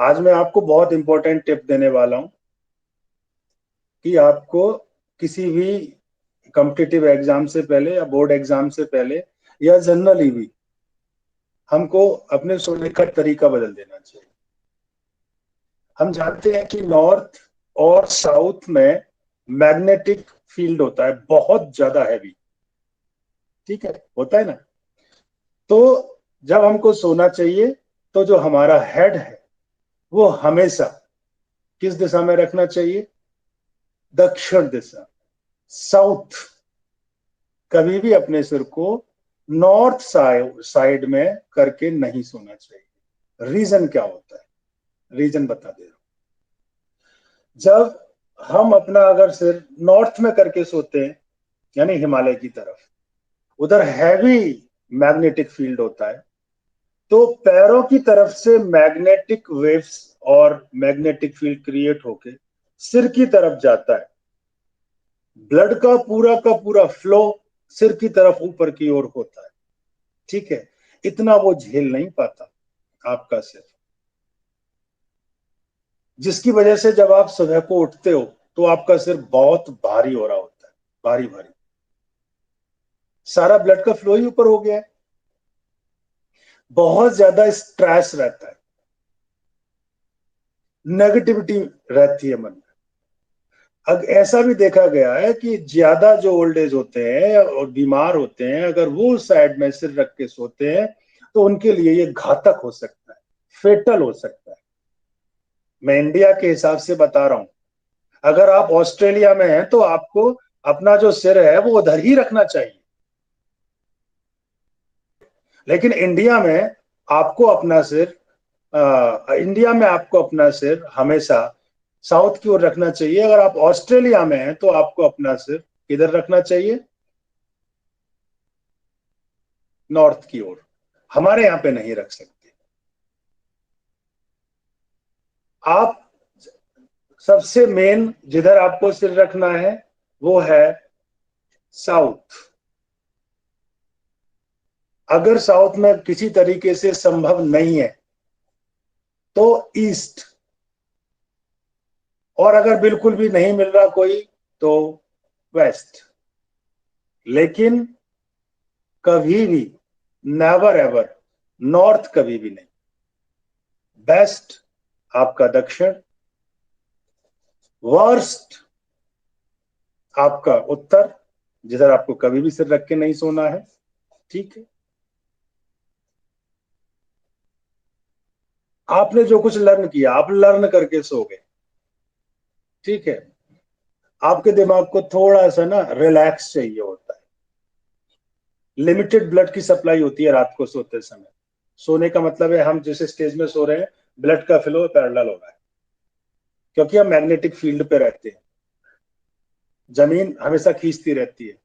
आज मैं आपको बहुत इंपॉर्टेंट टिप देने वाला हूं कि आपको किसी भी कॉम्पिटिटिव एग्जाम से पहले या बोर्ड एग्जाम से पहले या जनरली भी हमको अपने सोचने का तरीका बदल देना चाहिए। हम जानते हैं कि नॉर्थ और साउथ में मैग्नेटिक फील्ड होता है बहुत ज्यादा हैवी। ठीक है, होता है ना। तो जब हमको सोना चाहिए तो जो हमारा हेड है वो हमेशा किस दिशा में रखना चाहिए? दक्षिण दिशा, साउथ। कभी भी अपने सिर को नॉर्थ साइड में करके नहीं सोना चाहिए। रीजन क्या होता है? रीजन बता दे रहा हूं। जब हम अपना अगर सिर नॉर्थ में करके सोते हैं, यानी हिमालय की तरफ, उधर हैवी मैग्नेटिक फील्ड होता है, तो पैरों की तरफ से मैग्नेटिक वेव्स और मैग्नेटिक फील्ड क्रिएट होके सिर की तरफ जाता है। ब्लड का पूरा फ्लो सिर की तरफ ऊपर की ओर होता है। ठीक है, इतना वो झेल नहीं पाता आपका सिर, जिसकी वजह से जब आप सुबह को उठते हो तो आपका सिर बहुत भारी हो रहा होता है, भारी भारी। सारा ब्लड का फ्लो ही ऊपर हो गया है, बहुत ज्यादा स्ट्रेस रहता है, नेगेटिविटी रहती है मन में। अब ऐसा भी देखा गया है कि ज्यादा जो ओल्ड एज होते हैं और बीमार होते हैं, अगर वो साइड में सिर रख के सोते हैं तो उनके लिए ये घातक हो सकता है, फेटल हो सकता है। मैं इंडिया के हिसाब से बता रहा हूं। अगर आप ऑस्ट्रेलिया में हैं तो आपको अपना जो सिर है वो उधर ही रखना चाहिए, लेकिन इंडिया में आपको अपना सिर हमेशा साउथ की ओर रखना चाहिए। अगर आप ऑस्ट्रेलिया में हैं तो आपको अपना सिर किधर रखना चाहिए? नॉर्थ की ओर। हमारे यहां पे नहीं रख सकते आप। सबसे मेन जिधर आपको सिर रखना है वो है साउथ। अगर साउथ में किसी तरीके से संभव नहीं है तो ईस्ट, और अगर बिल्कुल भी नहीं मिल रहा कोई तो वेस्ट। लेकिन कभी भी, नेवर एवर, नॉर्थ कभी भी नहीं। बेस्ट आपका दक्षिण, वर्स्ट आपका उत्तर, जिधर आपको कभी भी सिर रख के नहीं सोना है। ठीक है, आपने जो कुछ लर्न किया आप लर्न करके सो गए। ठीक है, आपके दिमाग को थोड़ा सा ना रिलैक्स चाहिए होता है। लिमिटेड ब्लड की सप्लाई होती है रात को सोते समय। सोने का मतलब है हम जिस स्टेज में सो रहे हैं ब्लड का फ्लो पैरेलल हो रहा है, क्योंकि हम मैग्नेटिक फील्ड पे रहते हैं। जमीन हमेशा खींचती रहती है,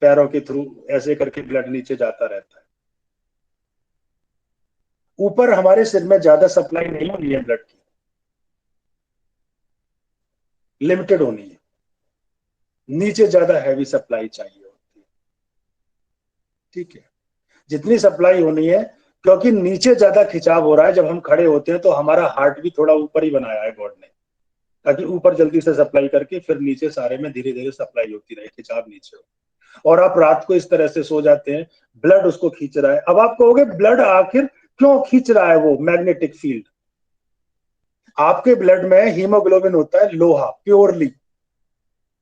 पैरों के थ्रू ऐसे करके ब्लड नीचे जाता रहता है। ऊपर हमारे सिर में ज्यादा सप्लाई नहीं होनी है ब्लड की, लिमिटेड होनी है। नीचे ज्यादा हैवी सप्लाई चाहिए होती है। ठीक है, जितनी सप्लाई होनी है, क्योंकि नीचे ज्यादा खिंचाव हो रहा है। जब हम खड़े होते हैं तो हमारा हार्ट भी थोड़ा ऊपर ही बनाया है गॉड ने, ताकि ऊपर जल्दी से सप्लाई करके फिर नीचे सारे में धीरे धीरे सप्लाई होती रहे, खिंचाव नीचे हो। और आप रात को इस तरह से सो जाते हैं, ब्लड उसको खींच रहा है। अब आप कहोगे ब्लड आखिर क्यों खींच रहा है? वो मैग्नेटिक फील्ड, आपके ब्लड में हीमोग्लोबिन होता है, लोहा प्योरली।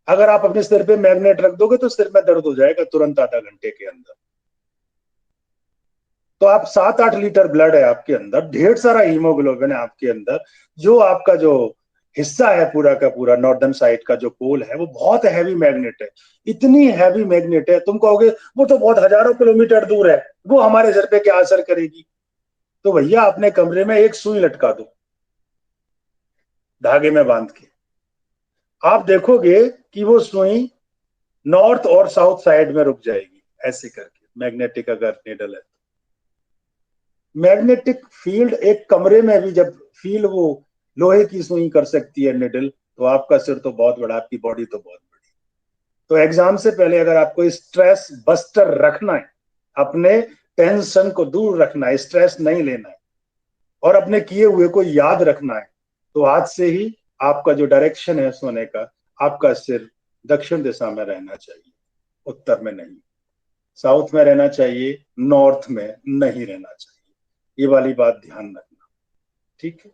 अगर आप अपने सिर पे मैग्नेट रख दोगे तो सिर में दर्द हो जाएगा तुरंत आधा घंटे के अंदर। तो आप 7-8 लीटर ब्लड है आपके अंदर, ढेर सारा हीमोग्लोबिन है आपके अंदर। जो आपका जो हिस्सा है पूरा का पूरा नॉर्दर्न साइड का जो पोल है वो बहुत हैवी मैग्नेट है। इतनी हैवी मैग्नेट है, तुम कहोगे वो तो बहुत हजारों किलोमीटर दूर है, वो हमारे सर पे क्या असर करेगी? तो भैया अपने कमरे में एक सुई लटका दो धागे में बांध के। आप देखोगे कि वो सुई नॉर्थ और साउथ साइड में रुक जाएगी ऐसे करके, मैग्नेटिक अगर निडल है। मैग्नेटिक फील्ड एक कमरे में भी जब फील वो लोहे की सुई कर सकती है निडल, तो आपका सिर तो बहुत बड़ा, आपकी बॉडी तो बहुत बड़ी। तो एग्जाम से पहले अगर आपको स्ट्रेस बस्टर रखना है, अपने टेंशन को दूर रखना है, स्ट्रेस नहीं लेना है, और अपने किए हुए को याद रखना है, तो आज से ही आपका जो डायरेक्शन है सोने का, आपका सिर दक्षिण दिशा में रहना चाहिए, उत्तर में नहीं। साउथ में रहना चाहिए, नॉर्थ में नहीं रहना चाहिए। ये वाली बात ध्यान रखना, ठीक है।